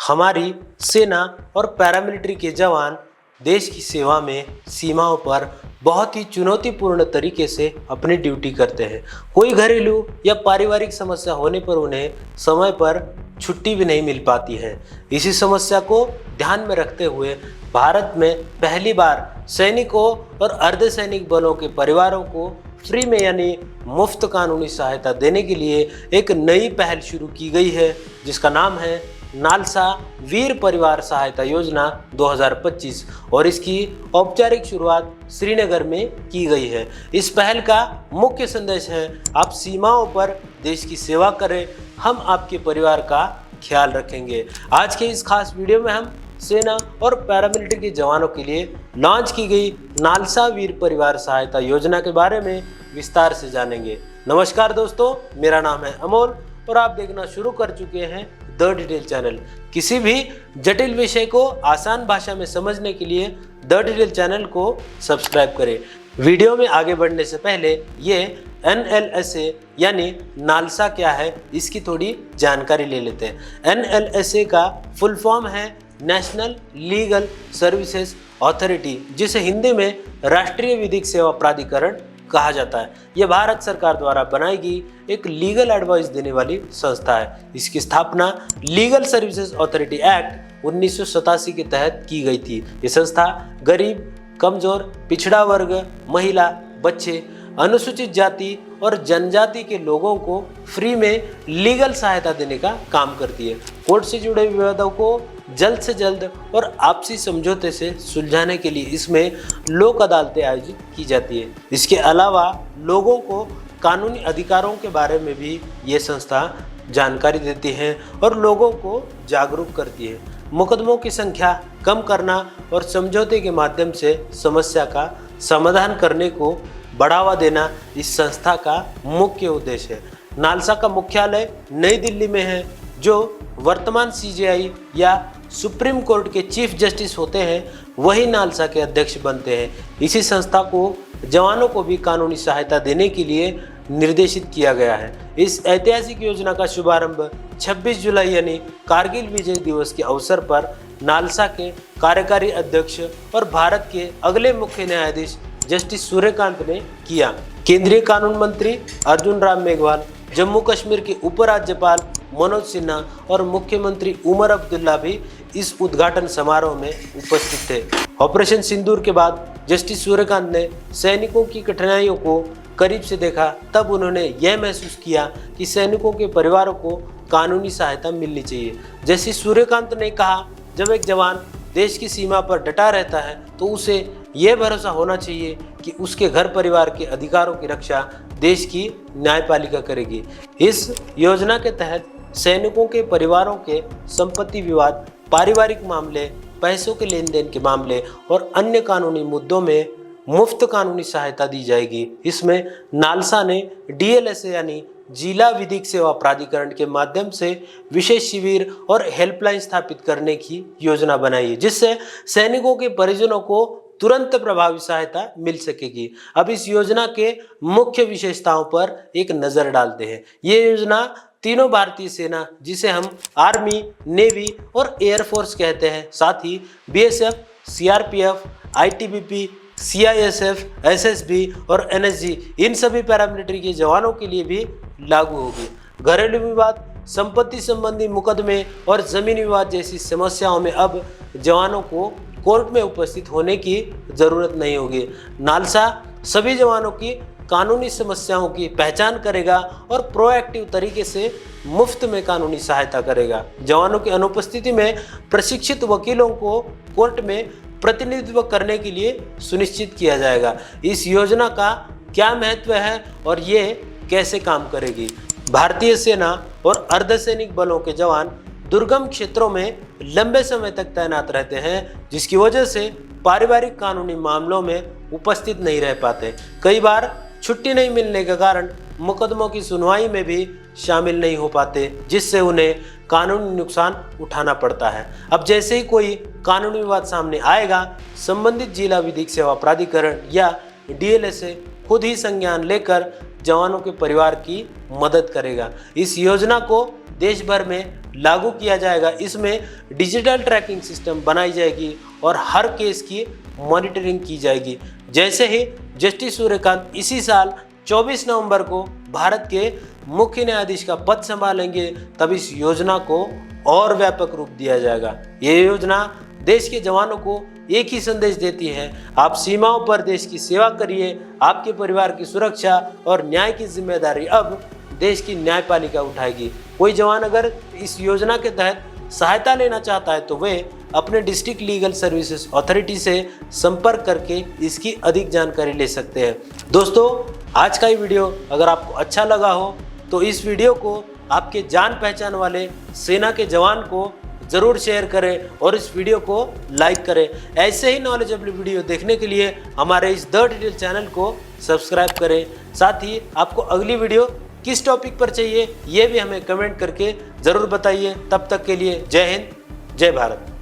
हमारी सेना और पैरामिलिट्री के जवान देश की सेवा में सीमाओं पर बहुत ही चुनौतीपूर्ण तरीके से अपनी ड्यूटी करते हैं। कोई घरेलू या पारिवारिक समस्या होने पर उन्हें समय पर छुट्टी भी नहीं मिल पाती है। इसी समस्या को ध्यान में रखते हुए भारत में पहली बार सैनिकों और अर्धसैनिक बलों के परिवारों को फ्री में यानी मुफ्त कानूनी सहायता देने के लिए एक नई पहल शुरू की गई है, जिसका नाम है नालसा वीर परिवार सहायता योजना 2025 और इसकी औपचारिक शुरुआत श्रीनगर में की गई है। इस पहल का मुख्य संदेश है, आप सीमाओं पर देश की सेवा करें, हम आपके परिवार का ख्याल रखेंगे। आज के इस खास वीडियो में हम सेना और पैरामिलिट्री के जवानों के लिए लॉन्च की गई नालसा वीर परिवार सहायता योजना के बारे में विस्तार से जानेंगे। नमस्कार दोस्तों, मेरा नाम है अमोल और आप देखना शुरू कर चुके हैं द डिटेल चैनल। किसी भी जटिल विषय को आसान भाषा में समझने के लिए द डिटेल चैनल को सब्सक्राइब करें। वीडियो में आगे बढ़ने से पहले ये NLSA यानी नालसा क्या है, इसकी थोड़ी जानकारी ले लेते हैं। NLSA का फुल फॉर्म है नेशनल लीगल सर्विसेज अथॉरिटी, जिसे हिंदी में राष्ट्रीय विधिक सेवा प्राधिकरण कहा जाता है। यह भारत सरकार द्वारा बनाई गई एक लीगल एडवाइस देने वाली संस्था है। इसकी स्थापना लीगल सर्विसेज अथॉरिटी एक्ट 1987 के तहत की गई थी। ये संस्था गरीब, कमजोर, पिछड़ा वर्ग, महिला, बच्चे, अनुसूचित जाति और जनजाति के लोगों को फ्री में लीगल सहायता देने का काम करती है। कोर्ट से जुड़े विवादों को जल्द से जल्द और आपसी समझौते से सुलझाने के लिए इसमें लोक अदालतें आयोजित की जाती है। इसके अलावा लोगों को कानूनी अधिकारों के बारे में भी ये संस्था जानकारी देती है और लोगों को जागरूक करती है। मुकदमों की संख्या कम करना और समझौते के माध्यम से समस्या का समाधान करने को बढ़ावा देना इस संस्था का मुख्य उद्देश्य है। नालसा का मुख्यालय नई दिल्ली में है। जो वर्तमान CJI या सुप्रीम कोर्ट के चीफ जस्टिस होते हैं, वही नालसा के अध्यक्ष बनते हैं। इसी संस्था को जवानों को भी कानूनी सहायता देने के लिए निर्देशित किया गया है। इस ऐतिहासिक योजना का शुभारंभ 26 जुलाई यानी कारगिल विजय दिवस के अवसर पर नालसा के कार्यकारी अध्यक्ष और भारत के अगले मुख्य न्यायाधीश जस्टिस सूर्यकांत ने किया। केंद्रीय कानून मंत्री अर्जुन राम मेघवाल, जम्मू कश्मीर के उपराज्यपाल मनोज सिन्हा और मुख्यमंत्री उमर अब्दुल्ला भी इस उद्घाटन समारोह में उपस्थित थे। ऑपरेशन सिंदूर के बाद जस्टिस सूर्यकांत ने सैनिकों की कठिनाइयों को करीब से देखा। तब उन्होंने यह महसूस किया कि सैनिकों के परिवारों को कानूनी सहायता मिलनी चाहिए। जस्टिस सूर्यकांत ने कहा, जब एक जवान देश की सीमा पर डटा रहता है तो उसे यह भरोसा होना चाहिए कि उसके घर परिवार के अधिकारों की रक्षा देश की न्यायपालिका करेगी। इस योजना के तहत सैनिकों के परिवारों के संपत्ति विवाद, पारिवारिक मामले, पैसों के लेन देन के मामले और अन्य कानूनी मुद्दों में मुफ्त कानूनी सहायता दी जाएगी। इसमें नालसा ने DLSA यानी जिला विधिक सेवा प्राधिकरण के माध्यम से विशेष शिविर और हेल्पलाइन स्थापित करने की योजना बनाई है, जिससे सैनिकों के परिजनों को तुरंत प्रभावी सहायता मिल सकेगी। अब इस योजना के मुख्य विशेषताओं पर एक नजर डालते हैं। ये योजना तीनों भारतीय सेना, जिसे हम आर्मी, नेवी और एयरफोर्स कहते हैं, साथ ही BSF, CRPF, ITBP, CISF, SSB और NSG, इन सभी पैरामिलिट्री के जवानों के लिए भी लागू होगी। घरेलू विवाद, संपत्ति संबंधी मुकदमे और जमीन विवाद जैसी समस्याओं में अब जवानों को कोर्ट में उपस्थित होने की जरूरत नहीं होगी। नालसा सभी जवानों की कानूनी समस्याओं की पहचान करेगा और प्रोएक्टिव तरीके से मुफ्त में कानूनी सहायता करेगा। जवानों की अनुपस्थिति में प्रशिक्षित वकीलों को कोर्ट में प्रतिनिधित्व करने के लिए सुनिश्चित किया जाएगा। इस योजना का क्या महत्व है और ये कैसे काम करेगी? भारतीय सेना और अर्धसैनिक बलों के जवान दुर्गम क्षेत्रों में लंबे समय तक तैनात रहते हैं, जिसकी वजह से पारिवारिक कानूनी मामलों में उपस्थित नहीं रह पाते। कई बार छुट्टी नहीं मिलने के कारण मुकदमों की सुनवाई में भी शामिल नहीं हो पाते, जिससे उन्हें कानूनी नुकसान उठाना पड़ता है। अब जैसे ही कोई कानूनी विवाद सामने आएगा, संबंधित जिला विधिक सेवा प्राधिकरण या DLSA खुद ही संज्ञान लेकर जवानों के परिवार की मदद करेगा। इस योजना को देश भर में लागू किया जाएगा। इसमें डिजिटल ट्रैकिंग सिस्टम बनाई जाएगी और हर केस की मॉनिटरिंग की जाएगी। जैसे ही जस्टिस सूर्यकांत इसी साल 24 नवंबर को भारत के मुख्य न्यायाधीश का पद संभालेंगे, तब इस योजना को और व्यापक रूप दिया जाएगा। ये योजना देश के जवानों को एक ही संदेश देती है, आप सीमाओं पर देश की सेवा करिए, आपके परिवार की सुरक्षा और न्याय की जिम्मेदारी अब देश की न्यायपालिका उठाएगी। कोई जवान अगर इस योजना के तहत सहायता लेना चाहता है तो वे अपने डिस्ट्रिक्ट लीगल सर्विसेज अथॉरिटी से संपर्क करके इसकी अधिक जानकारी ले सकते हैं। दोस्तों, आज का ये वीडियो अगर आपको अच्छा लगा हो तो इस वीडियो को आपके जान पहचान वाले सेना के जवान को ज़रूर शेयर करें और इस वीडियो को लाइक करें। ऐसे ही नॉलेजेबल वीडियो देखने के लिए हमारे इस द डिटेल चैनल को सब्सक्राइब करें। साथ ही आपको अगली वीडियो किस टॉपिक पर चाहिए ये भी हमें कमेंट करके ज़रूर बताइए। तब तक के लिए जय हिंद, जय भारत।